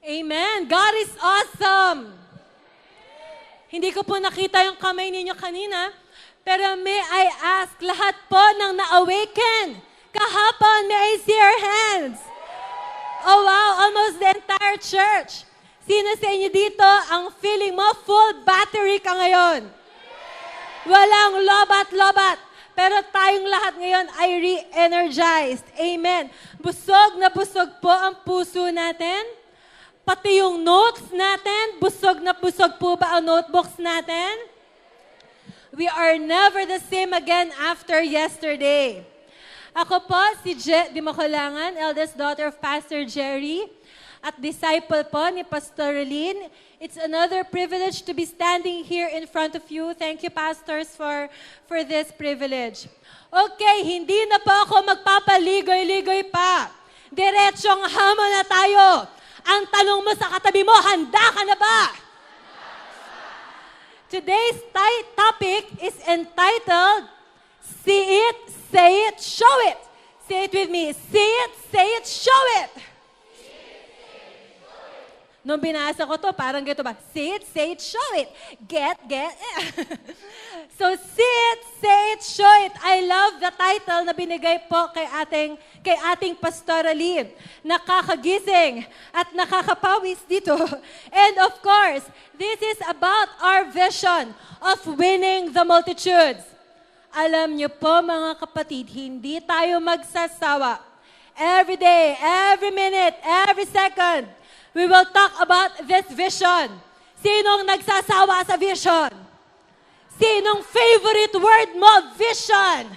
Amen. God is awesome. Hindi ko po nakita yung kamay ninyo kanina, pero may I ask lahat po ng na-awaken kahapon, may I see your hands? Oh wow, almost the entire church. Sino sa inyo dito ang feeling mo full battery ka ngayon? Walang lobat-lobat. Pero tayong lahat ngayon ay re-energized. Amen. Busog na busog po ang puso natin. Pati yung notes natin, busog na busog po ba ang notebooks natin? We are never the same again after yesterday. Ako po, si Di Makulangan, eldest daughter of Pastor Jerry, at disciple po ni Pastor Lynn. It's another privilege to be standing here in front of you. Thank you, pastors, for this privilege. Okay, hindi na po ako magpapaligoy-ligoy pa. Diretsong hamon na tayo. Ang tanong mo sa katabi mo, handa ka na ba? Today's topic is entitled, See It, Say It, Show It. Say it with me. See it, say it, show it. Nung binasa ko to, parang gito ba? See it, say it, show it. Get. So, see it, say it, show it. I love the title na binigay po kay ating Pastor Lynn. Nakakagising at nakakapawis dito. And of course, this is about our vision of winning the multitudes. Alam niyo po mga kapatid, hindi tayo magsasawa. Every day, every minute, every second, we will talk about this vision. Sinong nagsasawa sa vision? Sinong favorite word mo? Vision.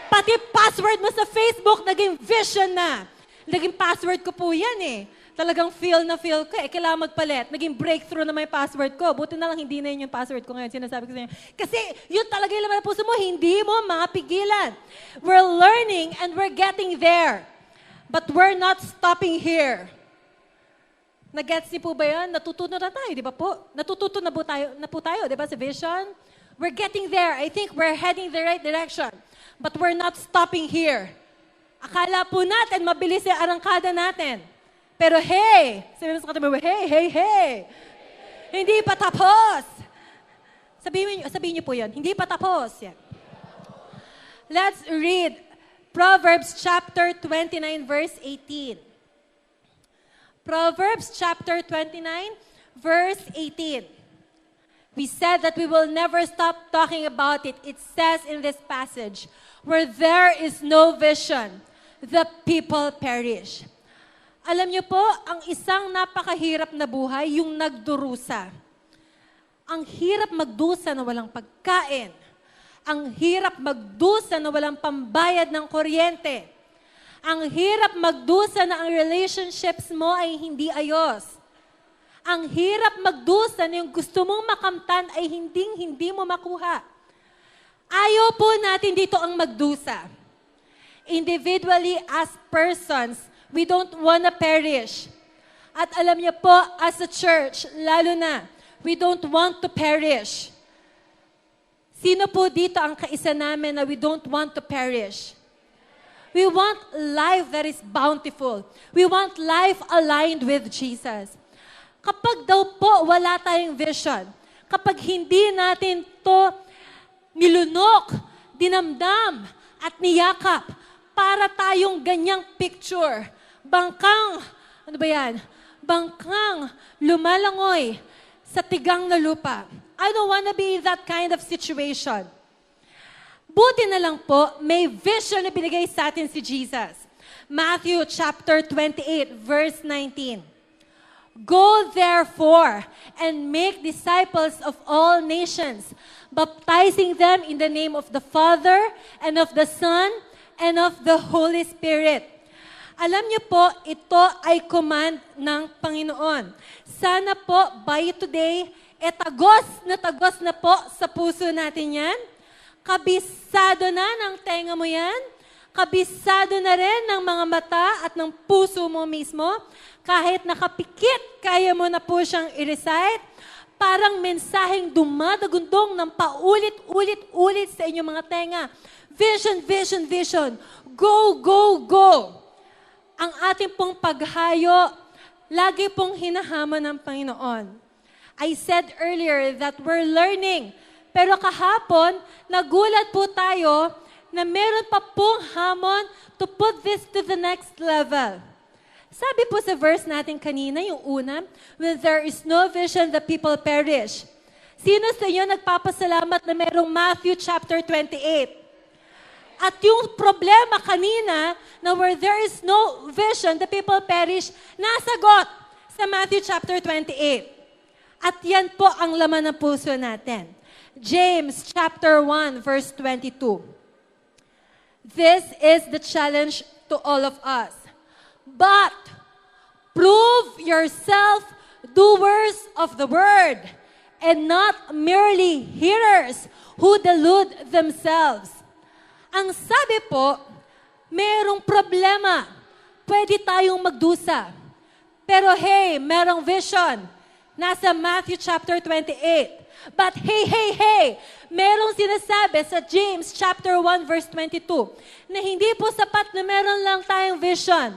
Pati password mo sa Facebook, naging vision na. Naging password ko po yan eh. Talagang feel ko eh. Kailangan magpalit. Naging breakthrough na may password ko. Buti na lang hindi na yun yung password ko ngayon. Sinasabi ko sa inyo. Kasi yun talaga yung laman ng puso mo, hindi mo mapigilan. We're learning and we're getting there. But we're not stopping here. Nag-gets niyo po ba yan? Natututo na tayo, di ba po? Natututo na po tayo, di ba, sa vision? We're getting there. I think we're heading the right direction. But we're not stopping here. Akala po natin, mabilis yung arangkada natin. Pero hey! Sabi mo sa katabi mo, hey! Hindi pa tapos! Sabihin niyo po yan, hindi pa tapos. Yan. Let's read Proverbs chapter 29, verse 18. Proverbs chapter 29, verse 18. We said that we will never stop talking about it. It says in this passage, where there is no vision, the people perish. Alam niyo po, ang isang napakahirap na buhay, yung nagdurusa. Ang hirap magdusa na walang pagkain. Ang hirap magdusa na walang pambayad ng kuryente. Ang hirap magdusa na ang relationships mo ay hindi ayos. Ang hirap magdusa na yung gusto mong makamtan ay hindi mo makuha. Ayaw po natin dito ang magdusa. Individually, as persons, we don't wanna perish. At alam niyo po, as a church, lalo na, we don't want to perish. Sino po dito ang kaisa namin na we don't want to perish? We want life that is bountiful. We want life aligned with Jesus. Kapag daw po wala tayong vision, kapag hindi natin to nilunok, dinamdam, at niyakap, para tayong ganyang picture, bangkang lumalangoy sa tigang na lupa. I don't wanna be in that kind of situation. Buti na lang po, may vision na binigay sa atin si Jesus. Matthew chapter 28, verse 19. Go therefore and make disciples of all nations, baptizing them in the name of the Father and of the Son and of the Holy Spirit. Alam niyo po, ito ay command ng Panginoon. Sana po, by today, tagos na po sa puso natin yan. Kabisado na ng tenga mo yan. Kabisado na rin ng mga mata at ng puso mo mismo. Kahit nakapikit, kaya mo na po siyang i-recite. Parang mensaheng dumadagundong ng paulit-ulit sa inyong mga tenga. Vision, vision, vision. Go, go, go. Ang ating pong paghayo, lagi pong hinahamon ng Panginoon. I said earlier that we're learning. Pero kahapon, nagulat po tayo na meron pa pong hamon to put this to the next level. Sabi po sa verse natin kanina, yung una, when there is no vision, the people perish. Sino sa inyo nagpapasalamat na merong Matthew chapter 28? At yung problema kanina, na where there is no vision, the people perish, nasagot sa Matthew chapter 28. At yan po ang laman ng puso natin. James chapter 1 verse 22. This is the challenge to all of us. But prove yourself doers of the word and not merely hearers who delude themselves. Ang sabi po, merong problema. Pwede tayong magdusa. Pero hey, merong vision. Nasa Matthew chapter 28. But hey, merong sinasabi sa James chapter 1 verse 22 na hindi po sapat na meron lang tayong vision.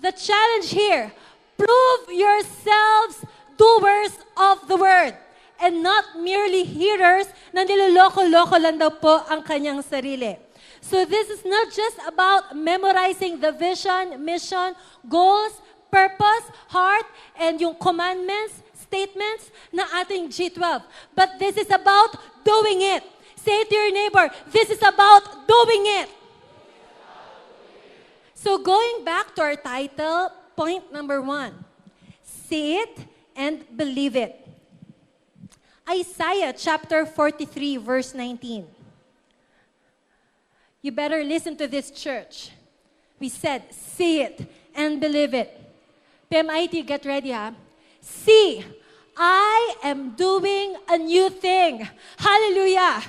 The challenge here, prove yourselves doers of the word and not merely hearers na niloloko-loko lang daw po ang kanyang sarili. So this is not just about memorizing the vision, mission, goals, purpose, heart, and yung commandments, statements na ating G12. But this is about doing it. Say to your neighbor, this is about doing it. So going back to our title, point number 1. See it and believe it. Isaiah chapter 43 verse 19. You better listen to this, church. We said, see it and believe it. PMIT, get ready, ha? See, I am doing a new thing. Hallelujah!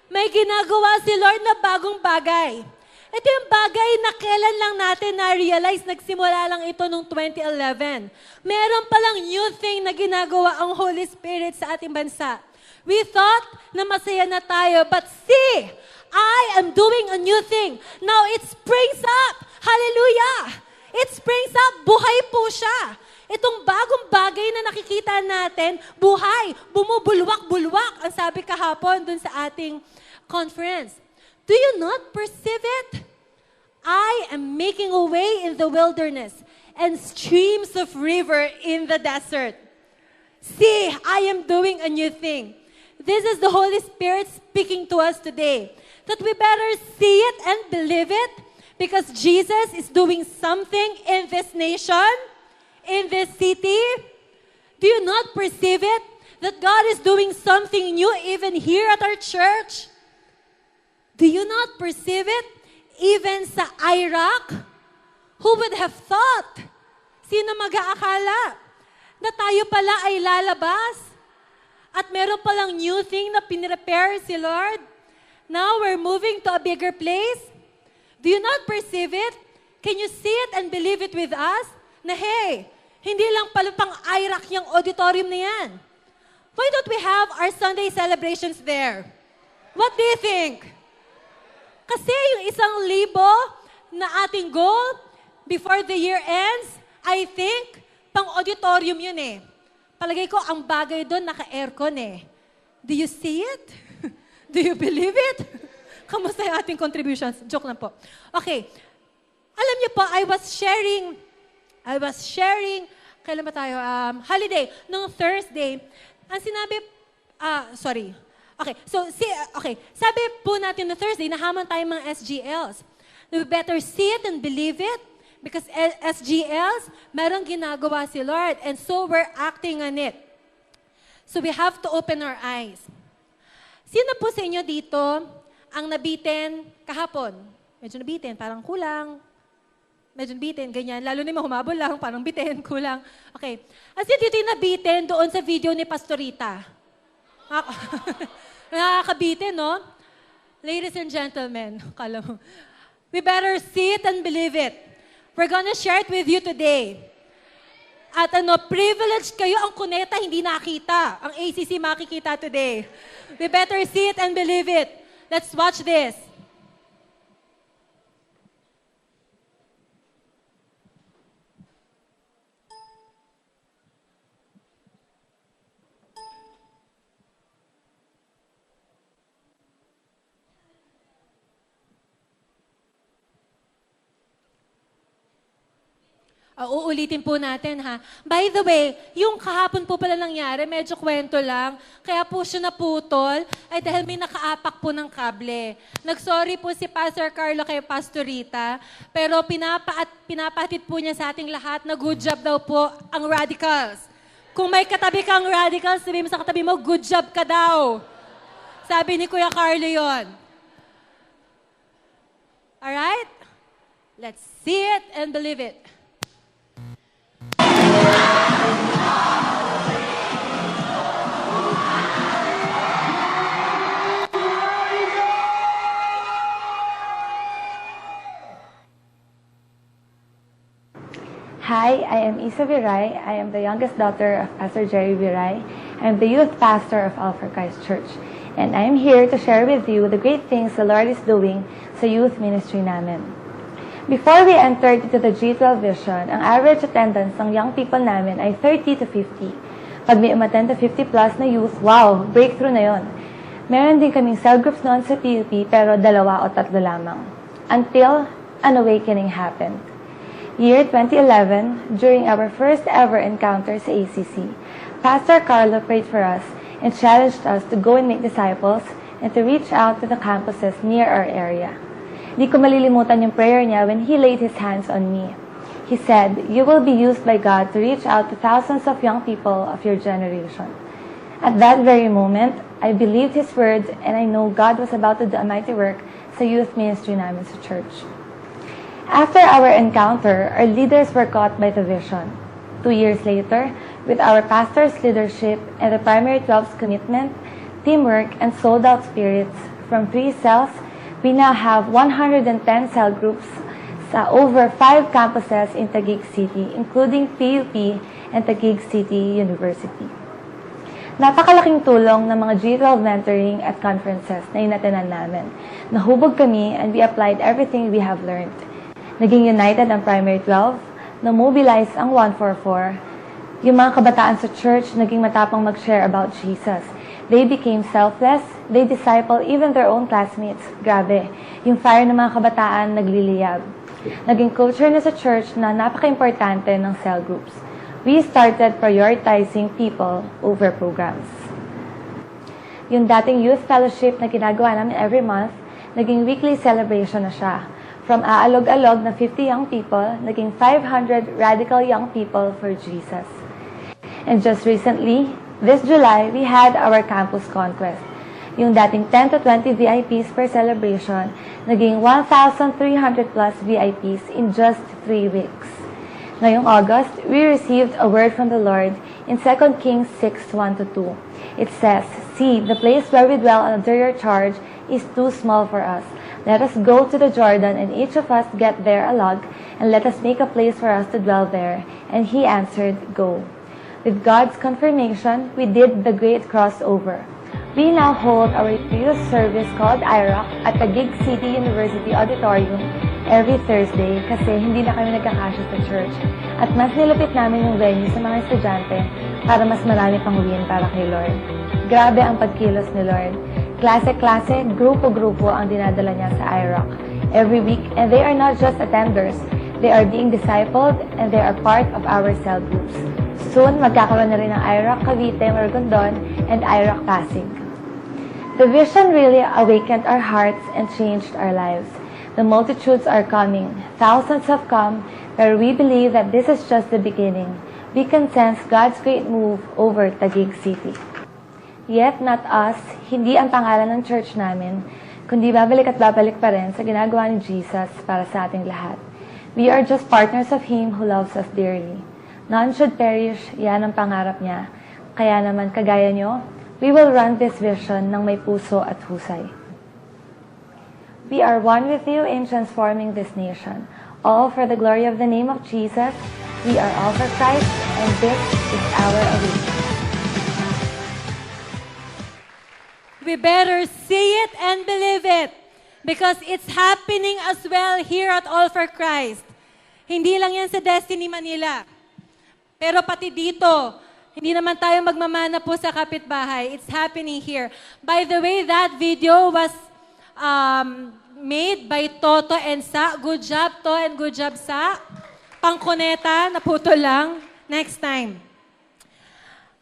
May ginagawa si Lord na bagong bagay. Ito yung bagay na kailan lang natin na-realize, nagsimula lang ito noong 2011. Meron palang new thing na ginagawa ang Holy Spirit sa ating bansa. We thought na masaya na tayo, but see, I am doing a new thing. Now it springs up. Hallelujah! It springs up. Buhay po siya. Itong bagong bagay na nakikita natin, buhay, bumubulwak-bulwak, ang sabi kahapon dun sa ating conference. Do you not perceive it? I am making a way in the wilderness and streams of river in the desert. See, I am doing a new thing. This is the Holy Spirit speaking to us today. That we better see it and believe it because Jesus is doing something in this nation, in this city. Do you not perceive it? That God is doing something new even here at our church? Do you not perceive it? Even sa Iraq? Who would have thought? Sino mag-aakala na tayo pala ay lalabas? At meron palang new thing na pinrepare si Lord? Now we're moving to a bigger place? Do you not perceive it? Can you see it and believe it with us? Na hey, hindi lang pala pang Iraq yung auditorium na yan. Why don't we have our Sunday celebrations there? What do you think? Kasi yung 1,000 na ating goal before the year ends, I think, pang auditorium yun eh. Palagay ko, ang bagay doon, naka-aircon eh. Do you see it? Do you believe it? Kamusta yung ating contributions? Joke lang po. Okay. Alam niyo po, I was sharing, kailan ba tayo? Holiday, nung Thursday, ang sinabi, Okay, sabi po natin na Thursday, nahaman tayo mga SGLs. We better see it and believe it because SGLs, merong ginagawa si Lord and so we're acting on it. So we have to open our eyes. Sino po sa inyo dito ang nabitin kahapon? Medyo nabitin, parang kulang. Medyo nabitin, ganyan. Lalo na yung humabol lang, parang bitin, kulang. Okay. As in, dito yung nabitin doon sa video ni Pastorita. Nakakabitin, no? Ladies and gentlemen, kala mo, we better see it and believe it. We're gonna share it with you today. At privileged kayo, ang kuneta hindi nakita. Ang ACC makikita today. We better see it and believe it. Let's watch this. Uulitin po natin, ha? By the way, yung kahapon po pala nangyari, medyo kwento lang. Kaya po siya naputol ay dahil may nakaapak po ng kable. Nagsorry po si Pastor Carlo kay Pastor Rita, pero pinapahatid po niya sa ating lahat na good job daw po ang radicals. Kung may katabi kang radicals, sabihin mo sa katabi mo, good job ka daw. Sabi ni Kuya Carlo yon. Alright? Let's see it and believe it. Hi, I am Isa Viray. I am the youngest daughter of Pastor Jerry Viray. I am the youth pastor of All for Christ Church. And I am here to share with you the great things the Lord is doing sa youth ministry namin. Before we entered into the G12 vision, ang average attendance ng young people namin ay 30 to 50. Pag may umattend to 50 plus na youth, wow, breakthrough na yon. Meron din kaming cell groups noon sa PUP pero 2 o 3 lamang. Until an awakening happened. Year 2011, during our first ever encounter sa ACC, Pastor Carlo prayed for us and challenged us to go and make disciples and to reach out to the campuses near our area. Di ko malilimutan yung prayer niya when he laid his hands on me. He said, "You will be used by God to reach out to thousands of young people of your generation." At that very moment, I believed his words and I know God was about to do a mighty work sa youth ministry namin sa church. After our encounter, our leaders were caught by the vision. 2 years later, with our pastor's leadership and the Primary 12's commitment, teamwork, and sold-out spirits, from 3 cells, we now have 110 cell groups sa over 5 campuses in Taguig City, including PUP and Taguig City University. Napakalaking tulong ng mga G12 mentoring at conferences na inatinan namin. Nahubog kami and we applied everything we have learned. Naging united ang Primary 12, na-mobilize ang 144. Yung mga kabataan sa church naging matapang mag-share about Jesus. They became selfless, they disciple even their own classmates. Grabe, yung fire ng mga kabataan nagliliyab. Naging culture na sa church na napaka-importante ng cell groups. We started prioritizing people over programs. Yung dating youth fellowship na ginagawa namin every month, naging weekly celebration na siya. From aalog-alog na 50 young people, naging 500 radical young people for Jesus. And just recently, this July, we had our campus conquest. Yung dating 10 to 20 VIPs per celebration, naging 1,300 plus VIPs in just 3 weeks. Ngayong August, we received a word from the Lord in 2 Kings 6:1-2. It says, "See, the place where we dwell under your charge is too small for us. Let us go to the Jordan, and each of us get there a log, and let us make a place for us to dwell there." And he answered, "Go." With God's confirmation, we did the great crossover. We now hold our youth service called IROC at Taguig City University Auditorium every Thursday kasi hindi na kami nagkakasya sa church. At mas nilapit namin yung venue sa mga estudyante para mas marami pang win para kay Lord. Grabe ang pagkilos ni Lord. Klase-klase, grupo-grupo ang dinadala niya sa IROC every week, and they are not just attenders. They are being discipled and they are part of our cell groups. Soon, magkakaroon na rin ng IROC Cavite, Maragondon, and IROC Pasig. The vision really awakened our hearts and changed our lives. The multitudes are coming. Thousands have come, but we believe that this is just the beginning. We can sense God's great move over Taguig City. Yet not us, hindi ang pangalan ng church namin, kundi babalik at babalik pa rin sa ginagawa ni Jesus para sa ating lahat. We are just partners of Him who loves us dearly. None should perish, yan ang pangarap niya. Kaya naman, kagaya nyo, we will run this vision ng may puso at husay. We are one with you in transforming this nation. All for the glory of the name of Jesus. We are all for Christ, and this is our awakening. We better see it and believe it because it's happening as well here at All for Christ. Hindi lang yan sa Destiny Manila. Pero pati dito, hindi naman tayo magmamana po sa kapitbahay. It's happening here. By the way, that video was made by Toto and Sa. Good job, To, and good job, Sa. Pangkuneta, naputol lang. Next time.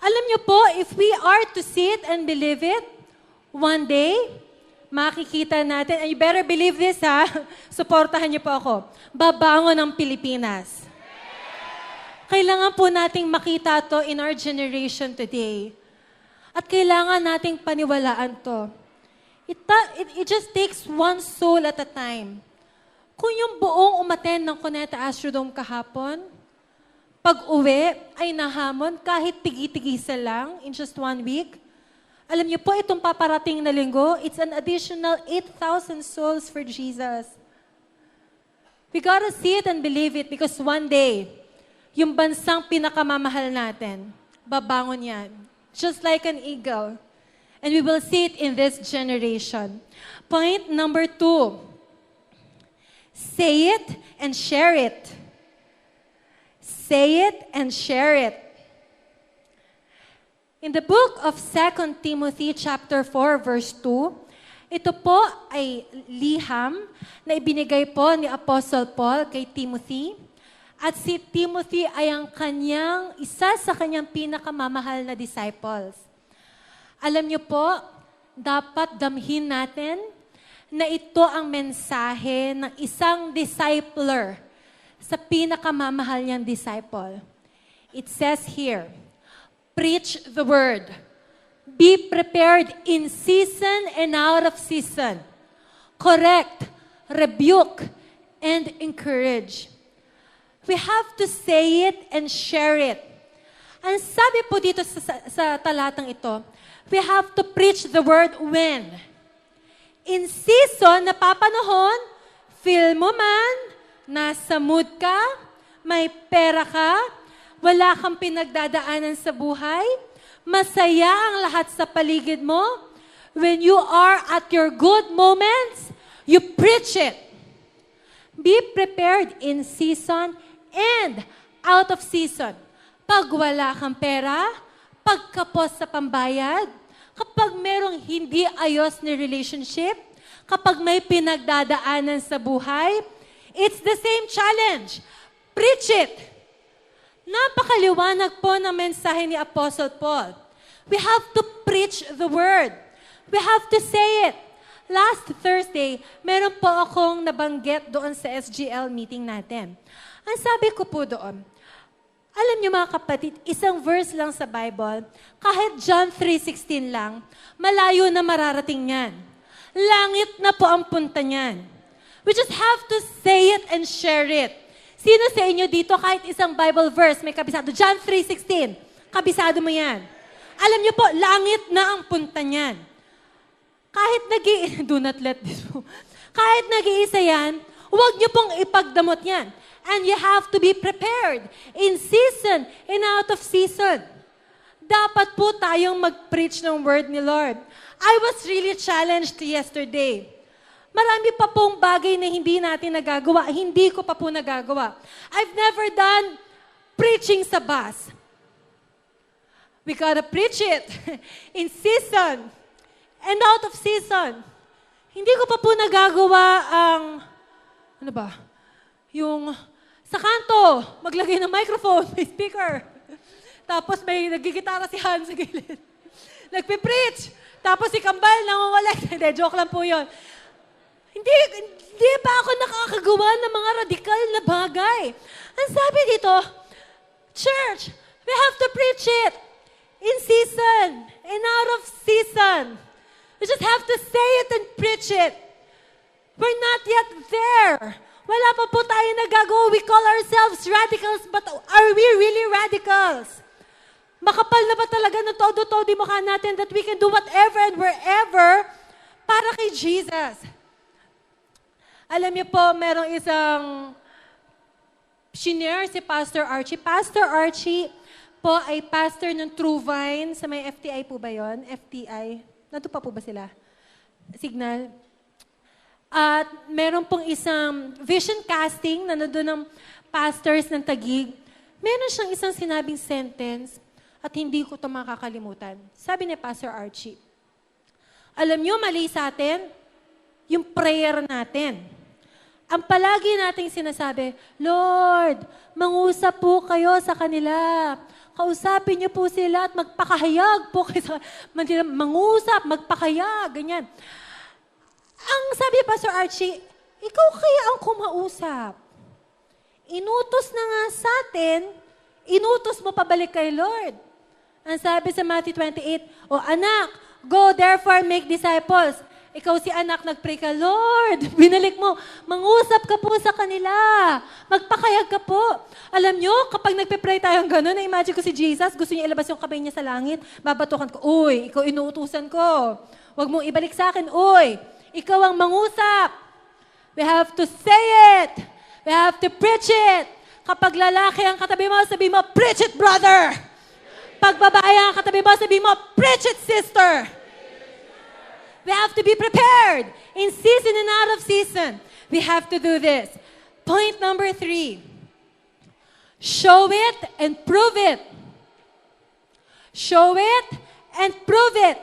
Alam niyo po, if we are to sit and believe it, one day, makikita natin, and you better believe this ha, suportahan niyo po ako, babangon ang Pilipinas. Kailangan po nating makita to in our generation today. At kailangan nating paniwalaan to. It just takes one soul at a time. Kung yung buong umaten ng Cuneta Astrodome kahapon, pag-uwi ay nahamon kahit tigi-tigisa lang in just 1 week, alam niyo po, itong paparating na linggo, it's an additional 8,000 souls for Jesus. We gotta see it and believe it because one day, yung bansang pinakamamahal natin, babangon yan. Just like an eagle. And we will see it in this generation. Point number 2. Say it and share it. Say it and share it. In the book of 2 Timothy chapter 4 verse 2, ito po ay liham na ibinigay po ni Apostle Paul kay Timothy. At si Timothy ay ang isa sa kanyang pinakamamahal na disciples. Alam niyo po, dapat damhin natin na ito ang mensahe ng isang discipler sa pinakamamahal niyang disciple. It says here, preach the word. Be prepared in season and out of season. Correct, rebuke, and encourage. We have to say it and share it. Ang sabi po dito sa talatang ito, we have to preach the word when? In season na papanahon, feel mo man, nasa mood ka, may pera ka, wala kang pinagdadaanan sa buhay, masaya ang lahat sa paligid mo, when you are at your good moments, you preach it. Be prepared in season and out of season. Pag wala kang pera, pagkapos sa pambayad, kapag merong hindi ayos na relationship, kapag may pinagdadaanan sa buhay, it's the same challenge. Preach it. Napakaliwanag po ng mensahe ni Apostle Paul. We have to preach the word. We have to say it. Last Thursday, meron po akong nabanggit doon sa SGL meeting natin. Ang sabi ko po doon, alam niyo mga kapatid, isang verse lang sa Bible, kahit John 3:16 lang, malayo na mararating yan. Langit na po ang punta niyan. We just have to say it and share it. Sino sa inyo dito kahit isang Bible verse may kabisado? John 3:16, kabisado mo yan. Alam niyo po, langit na ang punta niyan. Kahit do not let this go. Kahit nag-iisa yan, huwag niyo pong ipagdamot yan. And you have to be prepared in season and out of season. Dapat po tayong mag-preach ng word ni Lord. I was really challenged yesterday. Marami pa pong bagay na hindi natin nagagawa. Hindi ko pa po nagagawa. I've never done preaching sa bus. We gotta preach it in season and out of season. Hindi ko pa po nagagawa ang, yung sa kanto, maglagay ng microphone, may speaker. Tapos may nagigitara si Han sa gilid. Nagpipreach. Tapos si Kambal nangungulit. Hindi, joke lang po yun. Hindi pa ako nakakagawa ng mga radikal na bagay. Ang sabi dito, church, we have to preach it in season and out of season. We just have to say it and preach it. We're not yet there. Wala pa po tayo nagagawa. We call ourselves radicals, but are we really radicals? Makapal na ba talaga ng todo-todo yung mukha natin that we can do whatever and wherever para kay Jesus? Alam niyo po, merong isang shinare si Pastor Archie. Pastor Archie po ay pastor ng True Vine sa may FTI po ba yon? FTI. Nandun pa po ba sila? Signal. At meron pong isang vision casting na nandun ng pastors ng Taguig. Meron siyang isang sinabing sentence at hindi ko ito makakalimutan. Sabi ni Pastor Archie, alam niyo, mali sa atin, yung prayer natin. ang palagi nating sinasabi, Lord, mangusap po kayo sa kanila. Kausapin niyo po sila at magpakahayag po kayo sa kanila. Mangusap, magpakahayag, ganyan. Ang sabi ni Pastor Archie, ikaw kaya ang kumausap. Inutos na nga sa atin, inutos mo pabalik kay Lord. Ang sabi sa Matthew 28, O anak, go therefore make disciples. Ikaw si anak, nag-pray ka, Lord, binalik mo, mangusap ka po sa kanila, magpakayag ka po. Alam nyo, kapag nagpe-pray tayong gano'n, na-imagine ko si Jesus, gusto niya ilabas yung kamay niya sa langit, babatukan ko, uy, ikaw inuutusan ko, huwag mong ibalik sa akin, uy, ikaw ang mangusap. We have to say it. We have to preach it. Kapag lalaki ang katabi mo, sabi mo, preach it, brother. Pag babae ang katabi mo, sabi mo, preach it, sister. We have to be prepared in season and out of season. We have to do this. Point number 3. Show it and prove it. Show it and prove it.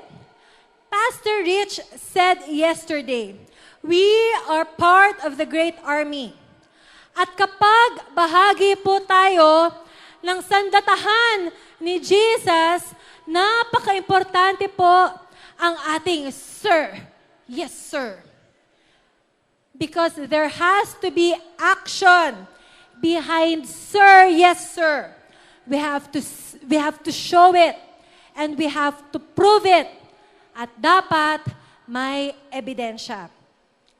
Pastor Rich said yesterday, we are part of the great army. At kapag bahagi po tayo ng sandatahan ni Jesus, napaka-importante po ang ating sir. Yes, sir. Because there has to be action behind sir, yes, sir. We have to show it and we have to prove it. At dapat may ebidensya.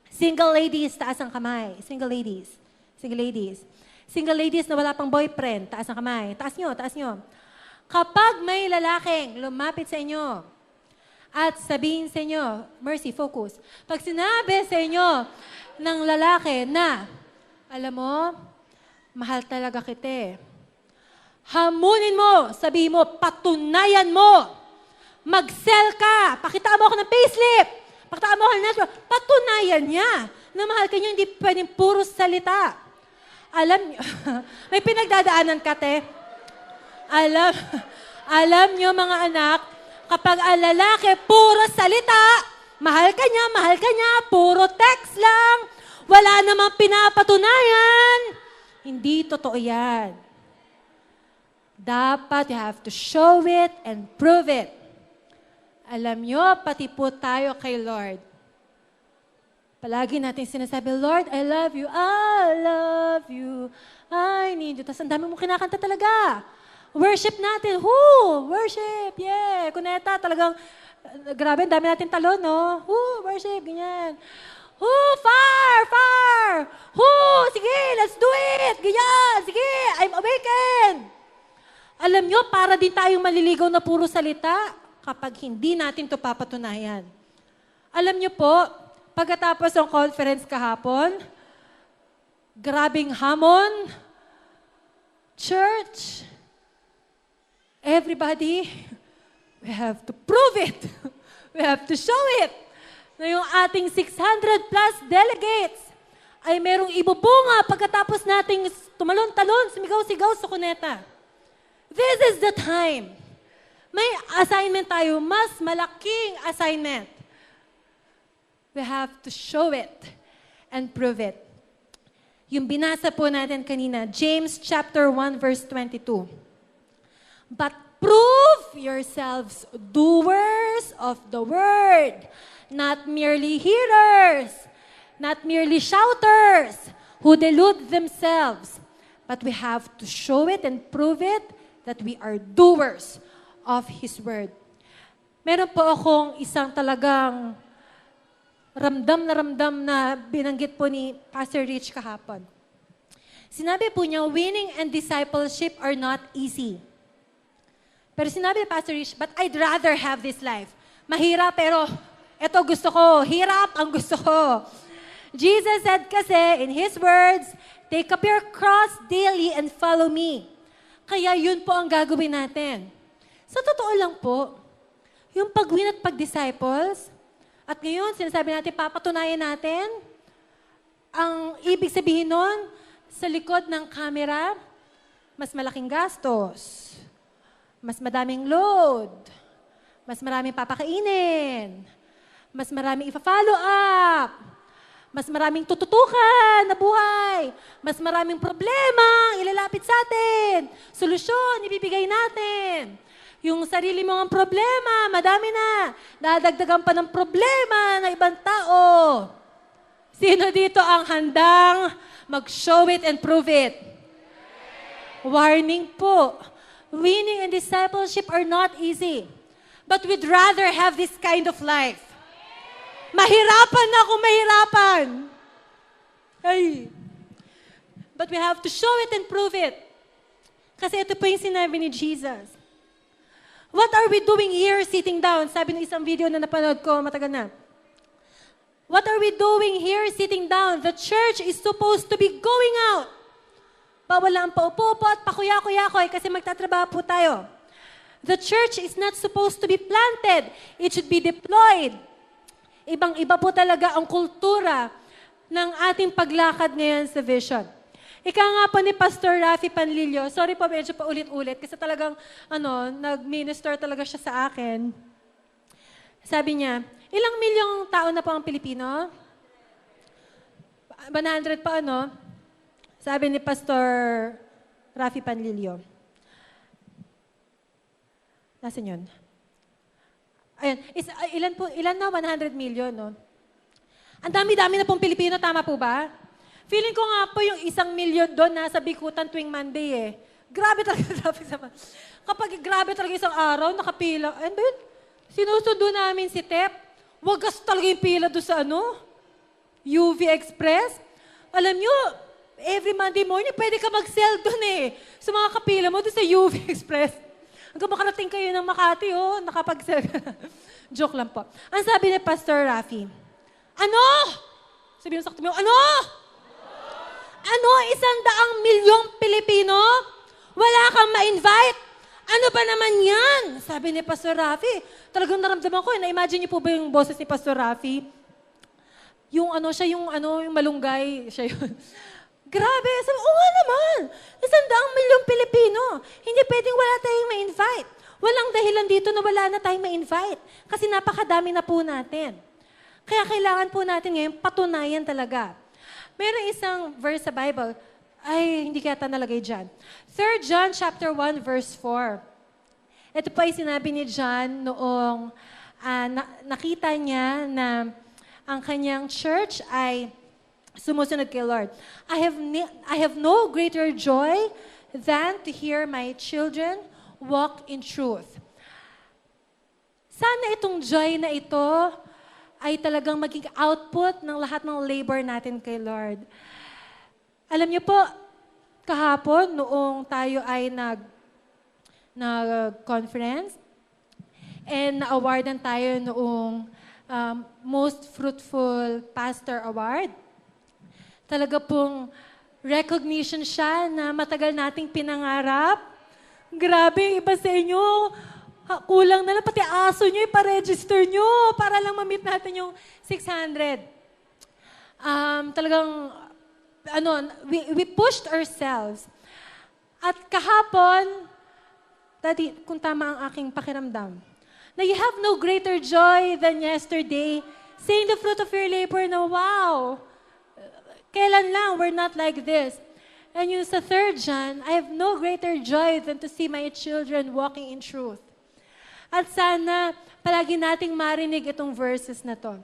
Single ladies, taas ang kamay. Single ladies. Single ladies. Single ladies na wala pang boyfriend, taas ang kamay. Taas nyo, taas nyo. Kapag may lalaking lumapit sa inyo at sabihin sa inyo, Mercy, focus. Pag sinabi sa inyo ng lalaki na, alam mo, mahal talaga kita. Hamunin mo, sabihin mo, patunayan mo. Mag-sell ka. Pakita mo ako ng payslip. Pakita mo ako ng network. Patunayan niya na mahal ka niyo, hindi pwedeng puro salita. Alam niyo, may pinagdadaanan ka, te. Alam niyo, mga anak, kapag ang lalaki, puro salita, mahal ka niya, puro text lang, wala namang pinapatunayan, hindi totoo yan. Dapat you have to show it and prove it. Alam nyo, pati po tayo kay Lord. Palagi natin sinasabi, Lord, I love you, I need you. Tapos ang dami mong kinakanta talaga. Worship natin. Worship. Yeah. Kuneta, talagang, grabe, ang dami natin talon, no? Worship, ganyan. Fire. Sige, let's do it. Ganyan, sige, I'm awakened. Alam nyo, para din tayong maliligaw na puro salita kapag hindi natin ito papatunayan. Alam nyo po, pagkatapos ng conference kahapon, grabing hamon, church, everybody, we have to prove it. We have to show it. Na yung ating 600 plus delegates ay merong ibubunga pagkatapos nating tumalon-talon, sumigaw-sigaw sa kuneta. This is the time. May assignment tayo, mas malaking assignment. We have to show it and prove it. Yung binasa po natin kanina, James chapter 1 verse 22. But prove yourselves doers of the word, not merely hearers, not merely shouters who delude themselves. But we have to show it and prove it that we are doers of His word. Meron po akong isang talagang ramdam na binanggit po ni Pastor Rich kahapon. Sinabi po niya, winning and discipleship are not easy. Pero sinabi ni Pastor Rich, but I'd rather have this life. Mahirap, pero ito gusto ko. Hirap ang gusto ko. Jesus said kasi, in His words, take up your cross daily and follow me. Kaya yun po ang gagawin natin. Sa totoo lang po, yung pag-win at pag-disciples, at ngayon, sinasabi natin, papatunayan natin, ang ibig sabihin nun, sa likod ng camera, mas malaking gastos, mas madaming load, mas maraming papakainin, mas maraming ipa-follow up, Mas maraming tututukan na buhay. Mas maraming problema ang ilalapit sa atin. Solusyon, ibibigay natin. Yung sarili mong problema, madami na. Dadagdagan pa ng problema ng ibang tao. Sino dito ang handang mag-show it and prove it? Warning po. Winning and discipleship are not easy. But we'd rather have this kind of life. Mahirapan na kung mahirapan. Ay. But we have to show it and prove it. Kasi ito po yung sinabi ni Jesus. What are we doing here sitting down? Sabi ng isang video na napanood ko, matagal na. What are we doing here sitting down? The church is supposed to be going out. Bawal lang paupo-upo at pakuya-kuya-koy kasi magtatrabaho po tayo. The church is not supposed to be planted. It should be deployed. Ibang-iba po talaga ang kultura ng ating paglakad ngayon sa vision. Ika nga po ni Pastor Rafi Panlilio, sorry po, medyo pa ulit-ulit kasi talagang nag-minister talaga siya sa akin. Sabi niya, ilang milyong tao na po ang Pilipino? 100 pa Sabi ni Pastor Rafi Panlilio. Nasaan yun? Ayan, ilan na? 100 million, no? Ang dami-dami na pong Pilipino, tama po ba? Feeling ko nga po yung 1 million doon nasa Bikutan tuwing Monday eh. Grabe talaga traffic sa kapag grabe talaga isang araw, nakapila. Ano ba yun? Sinusundo namin si Tep. Wagas talaga yung pila doon sa UV Express. Alam nyo, every Monday morning, pwede ka mag-sell doon eh. Sa mga kapila mo doon sa UV Express. Hanggang makarating kayo ng Makati, nakapag-sell. Joke lang po. Ang sabi ni Pastor Rafi, sabi mo sakto mo, 100 milyong Pilipino? Wala kang ma-invite? Ano ba naman yan? Sabi ni Pastor Rafi. Talagang naramdaman ko, na-imagine niyo po ba yung boses ni Pastor Rafi? Yung yung malunggay, siya yun. Grabe, sabi, nga naman, 100 milyong Pilipino. Hindi pwedeng wala tayong ma-invite. Walang dahilan dito na wala na tayong ma-invite. Kasi napakadami na po natin. Kaya kailangan po natin ngayon patunayan talaga. Mayroong isang verse sa Bible, hindi kaya nalagay dyan. 3 John chapter 1 verse 4. Ito po ay sinabi ni John noong nakita niya na ang kanyang church ay sumusunod kay Lord. I have no greater joy than to hear my children walk in truth. Sana itong joy na ito ay talagang maging output ng lahat ng labor natin kay Lord. Alam niyo po, kahapon, noong tayo ay nag-conference, and na-awardan tayo noong Most Fruitful Pastor Award. Talaga pong recognition siya na matagal nating pinangarap. Grabe, iba sa inyo. Kulang na lang, pati aso nyo, ipa-register nyo para lang ma-meet natin yung 600. Talagang, we pushed ourselves. At kahapon, Daddy, kung tama ang aking pakiramdam, na you have no greater joy than yesterday, seeing the fruit of your labor na, wow, kailan lang, we're not like this. And yung sa 3 John, I have no greater joy than to see my children walking in truth. At sana, palagi nating marinig itong verses na to.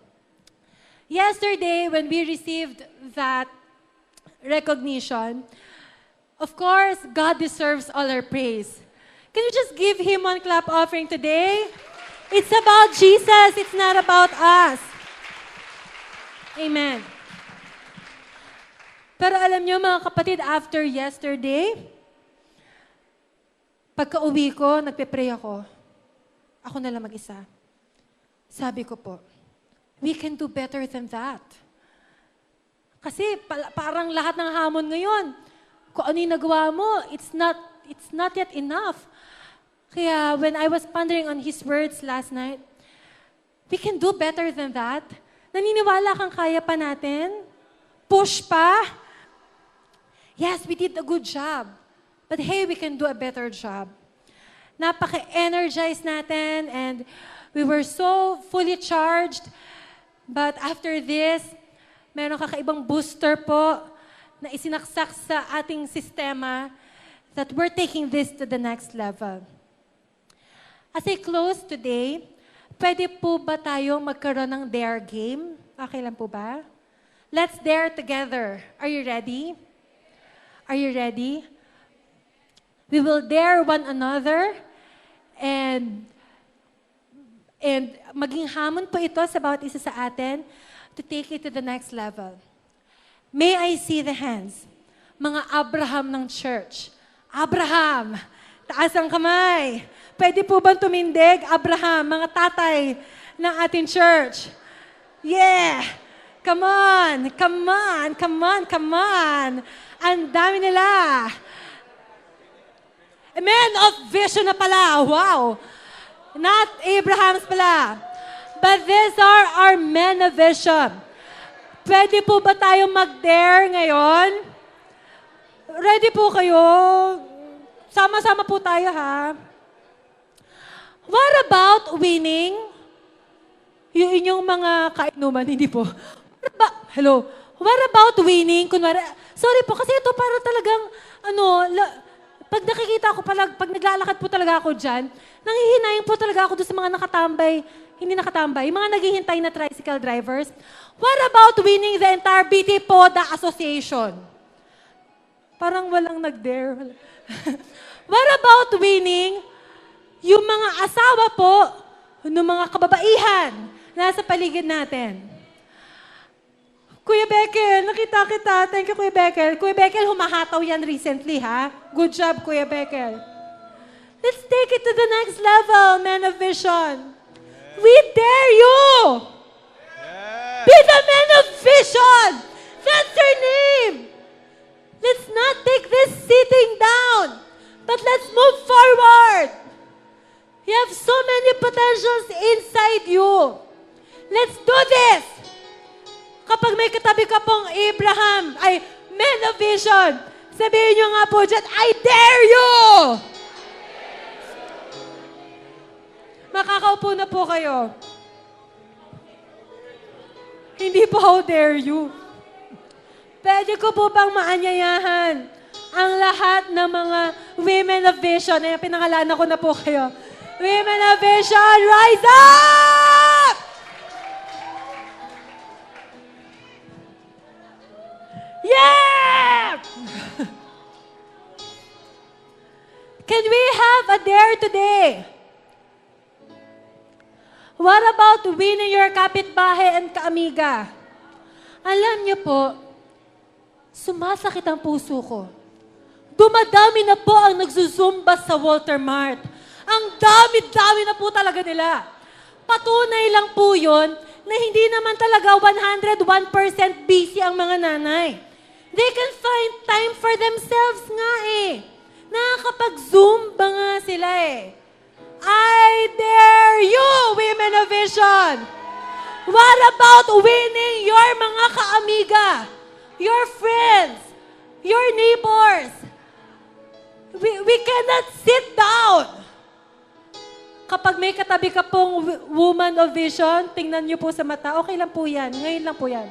Yesterday, when we received that recognition, of course, God deserves all our praise. Can you just give Him one clap offering today? It's about Jesus. It's not about us. Amen. Pero alam niyo mga kapatid, after yesterday, pagka-uwi ko, nagpe-pray ako. Ako na lang mag-isa. Sabi ko po, we can do better than that. Kasi parang lahat ng hamon ngayon, kung ano yung nagawa mo, it's not yet enough. Kaya when I was pondering on His words last night, we can do better than that. Naniniwala kang kaya pa natin? Push pa? Yes, we did a good job. But hey, we can do a better job. Napaka-energized natin and we were so fully charged. But after this, Meron kakaibang booster po na isinaksak sa ating sistema that we're taking this to the next level. As I close today, pwede po ba tayo magkaroon ng dare game? Okay lang po ba? Let's dare together. Are you ready? Are you ready? We will dare one another and maging hamon po ito sa bawat isa sa atin to take it to the next level. May I see the hands? Mga Abraham ng church. Abraham, taas ang kamay. Pwede po bang tumindig? Abraham, mga tatay ng ating church. Yeah! Come on! Come on! Come on! Come on! Ang dami nila. Men of vision na pala. Wow! Not Abraham's pala. But these are our men of vision. Pwede po ba tayo mag-dare ngayon? Ready po kayo? Sama-sama po tayo, ha? What about winning? Yung inyong mga kainuman, hindi po. Hello? What about winning? Kunwari, sorry po, kasi ito para talagang, pag nakikita ko pala, pag naglalakad po talaga ako dyan, nanghihinayin po talaga ako doon sa mga nakatambay, hindi nakatambay, yung mga naghihintay na tricycle drivers. What about winning the entire BT Poda Association? Parang walang nag-dare. What about winning yung mga asawa po ng mga kababaihan nasa paligid natin? Kuya Beckel, nakita kita. Thank you, Kuya Beckel. Kuya Beckel, humahataw yan recently, ha? Good job, Kuya Beckel. Let's take it to the next level, men of vision. We dare you! Be the men of vision! That's your name! Let's not take this sitting down, but let's move forward. You have so many potentials inside you. Let's do this. Kapag may katabi ka pong Abraham, ay men of vision, sabihin nyo nga po dyan, I dare you! Makakaupo na po kayo. Hindi po, how dare you? Pwede ko po bang maanyayahan ang lahat ng mga women of vision? Ay, pinangalanan ko na po kayo. Women of vision, rise up! Yeah! Can we have a dare today? What about winning your kapitbahay and kaamiga? Alam niyo po, sumasakit ang puso ko. Dumadami na po ang nagzuzumba sa Walter Mart. Ang dami-dami na po talaga nila. Patunay lang po yun na hindi naman talaga 101% busy ang mga nanay. They can find time for themselves nga eh. Nakakapag-zumba nga sila eh. I dare you, women of vision! What about winning your mga kaamiga? Your friends, your neighbors. We cannot sit down. Kapag may katabi ka pong woman of vision, tingnan niyo po sa mata, okay lang po yan. Ngayon lang po yan.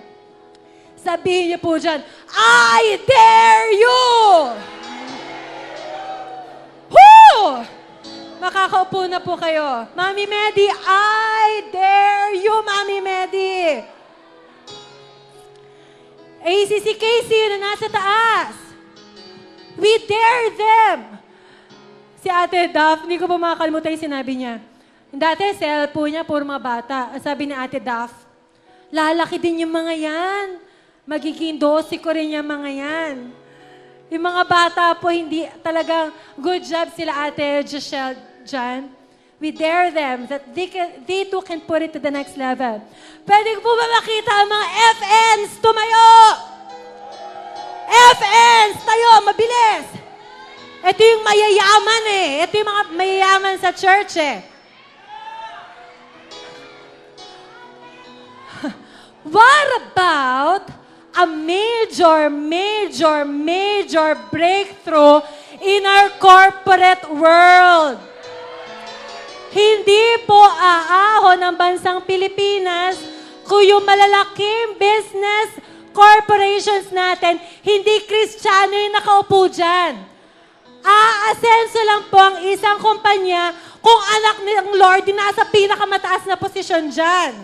Sabihin niyo po dyan, I dare you! Woo! Makakaupo na po kayo. Mami Medi, I dare you, Mami Medi! ACC Casey na nasa taas. We dare them. Si Ate Duff, hindi ko pa makakalimutan yung sinabi niya. Dati, cellphone niya, puro mga bata. Ang sabi ni Ate Duff, lalaki din yung mga yan. Magiging 12 ko rin yung mga yan. Yung mga bata po, hindi talagang good job sila Ate Joshelle Jan. We dare them that they too can put it to the next level. Pwede ko po ba makita ang mga FNs tumayo? FNs, tayo, mabilis. Ito yung mayayaman eh. Ito yung mga mayayaman sa church eh. What about a major breakthrough in our corporate world? Hindi po aahon ng bansang Pilipinas kung yung malalaking business corporations natin, hindi Kristiyano yung nakaupo dyan. Aasenso lang po ang isang kumpanya kung anak ng Lord din nasa pinakamataas na posisyon dyan.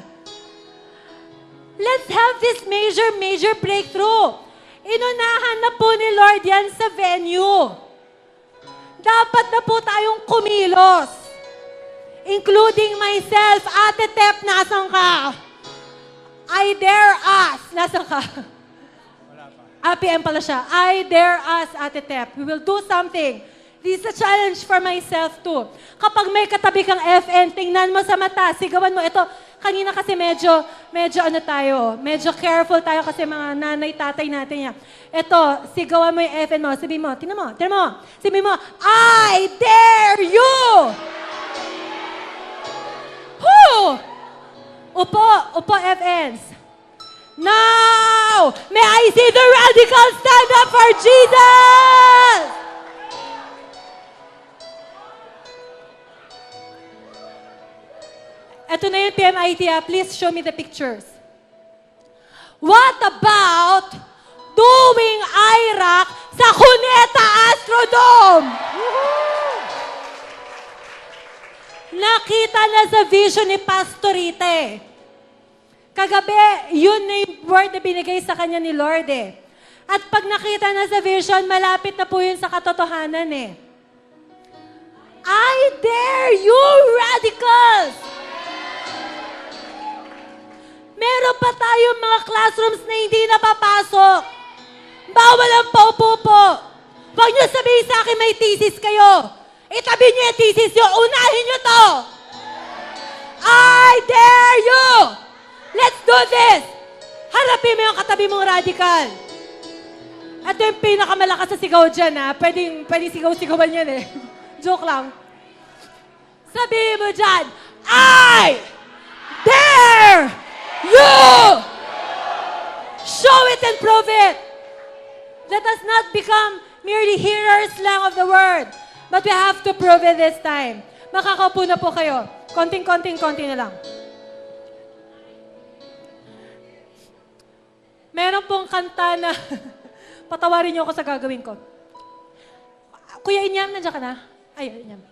Let's have this major breakthrough. Inunahan na po ni Lord yan sa venue. Dapat na po tayong kumilos. Including myself. Ate Tep, nasan ka? I dare us. Nasan ka? APM pala siya. I dare us, Ate Tep. We will do something. This is a challenge for myself too. Kapag may katabi kang FN, tingnan mo sa mata, sigawan mo. Ito, kanina kasi medyo ano tayo, medyo careful tayo kasi mga nanay, tatay natin yan. Ito, sigawan mo yung FN mo. Sabi mo, tingnan mo. Sabi mo, I dare you! Woo! Upo, FNs. Now, may I see the radical stand up for Jesus? Ito na yung PMIT, please show me the pictures. What about doing IRAC sa Cuneta Astrodome? Nakita na sa vision ni Pastorite. Kagabi, yun na yung word na binigay sa kanya ni Lord eh. At pag nakita na sa vision, malapit na po yun sa katotohanan eh. I dare you, radicals! Meron pa tayong mga classrooms na hindi napapasok. Bawal ang paupo-po. Huwag niyo sabihin sa akin may thesis kayo. Itabi niyo yung thesis niyo. Unahin niyo to. I dare you. Let's do this. Harapin mo yung katabi mong radical. Ito yung pinakamalakas sa sigaw dyan, ha? Pwedeng sigaw-sigawan yan, eh. Joke lang. Sabihin mo dyan, I dare you. Show it and prove it. Let us not become merely hearers lang of the word. But we have to prove it this time. Makakaupo na po kayo. Konting na lang. Meron pong kanta na patawarin niyo ako sa gagawin ko. Kuya Inyam, nandiyan ka na? Ay, Inyam.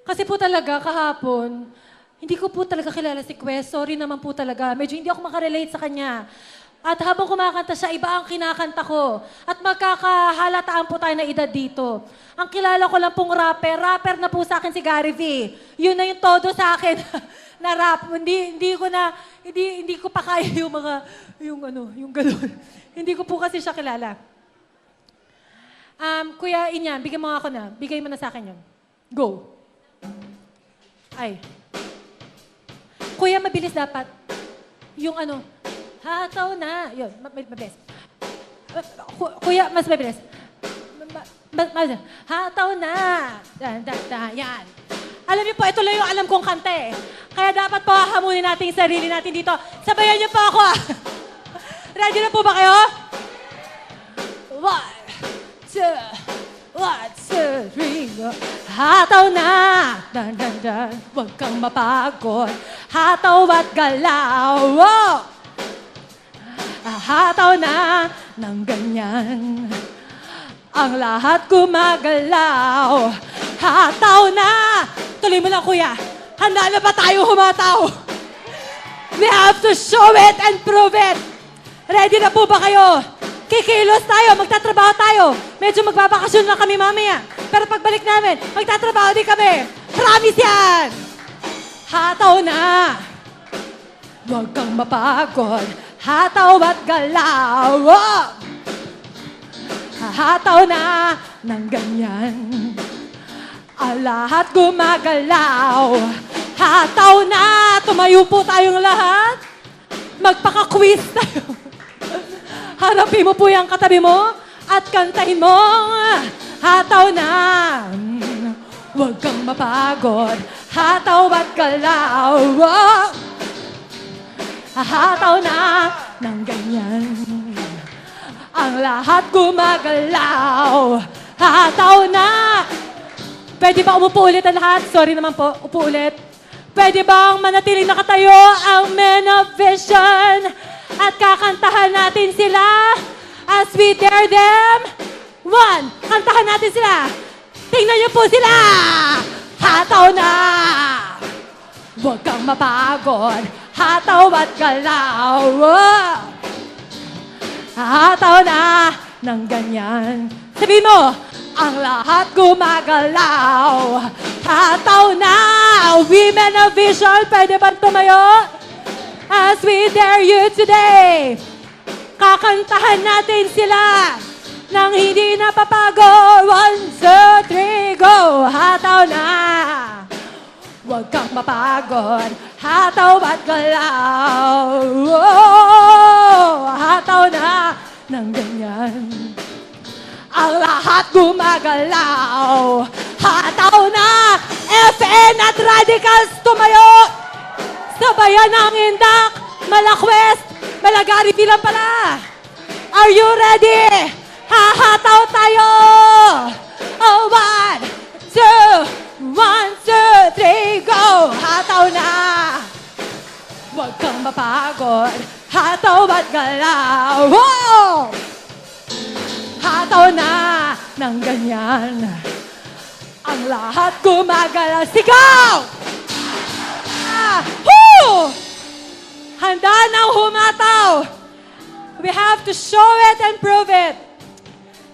Kasi po talaga, kahapon, hindi ko po talaga kilala si Quest. Sorry naman po talaga. Medyo hindi ako makarelate sa kanya. At habang kumakanta siya, iba ang kinakanta ko. At magkakahalataan po tayo na edad dito. Ang kilala ko lang pong rapper. Rapper na po sa akin si Gary V. Yun na yung todo sa akin na rap. Hindi ko pa kaya yung mga, yung gano'n. Hindi ko po kasi siya kilala. Kuya Inya, bigyan mo ako na. Bigay mo na sa akin yun. Go. Ay. Kuya, mabilis dapat. Yung hataw na. Yun, mabilis. Kuya, mas mabilis. Hataw na. Yan. Alam niyo po, ito lang yung alam kong kanta eh. Kaya dapat po hahamunin natin yung sarili natin dito. Sabayan niyo po ako ah. Ready na po ba kayo? 1, 2, 3, go. Hataw na. Huwag kang mapagod. Hataw at galaw. Oh! Hataw na ng ganyan. Ang lahat gumagalaw. Hataw na. Tuloy mo lang, kuya. Handa na ba tayo humataw? We have to show it and prove it. Ready na po ba kayo? Kikilos tayo, magtatrabaho tayo. Medyo magbabakasyon lang kami mamaya. Pero pagbalik namin, magtatrabaho din kami. Promise yan! Hataw na. Huwag kang mapagod. Hataw at galaw. Oh! Hataw na ng ganyan. Ang lahat gumagalaw. Hataw na. Tumayo po tayong lahat. Magpaka-quiz tayo. Harapin mo po yung katabi mo at kantahin mo. Hataw na. Huwag kang mapagod. Hataw at galaw. Oh! Hataw na ng ganyan. Ang lahat gumagalaw. Hataw na. Pwede ba umupo ulit ang lahat? Sorry naman po. Upo ulit. Pwede bang manatiling nakatayo ang men of vision? At kakantahan natin sila as we dare them. 1, kantahan natin sila. Tingnan niyo po sila. Hataw na. Huwag kang mapagod. Hataw at galaw. Hataw na ng ganyan. Sabi mo, ang lahat gumagalaw. Hataw na. Women of Vision, pwede ba tumayo? As we dare you today. Kakantahan natin sila nang hindi napapagod. 1, 2, 3, go! Hataw na! Huwag kang mapagod. Hataw at galaw. Oh, hataw na ng ganyan. Ang lahat gumagalaw. Hataw na! FN at Radicals tumayo! Sabayan ng Indak, Malakwest, Malagari bilang pala. Are you ready? Hahataw tayo! Oh, 1, 2, 1, 2, 3, go! Hataw na! Huwag kang mapagod. Hataw at galaw. Wow! Hataw na ng ganyan. Ang lahat gumagalaw. Sigaw! Woo! Handa nang humataw. We have to show it and prove it.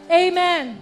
Amen.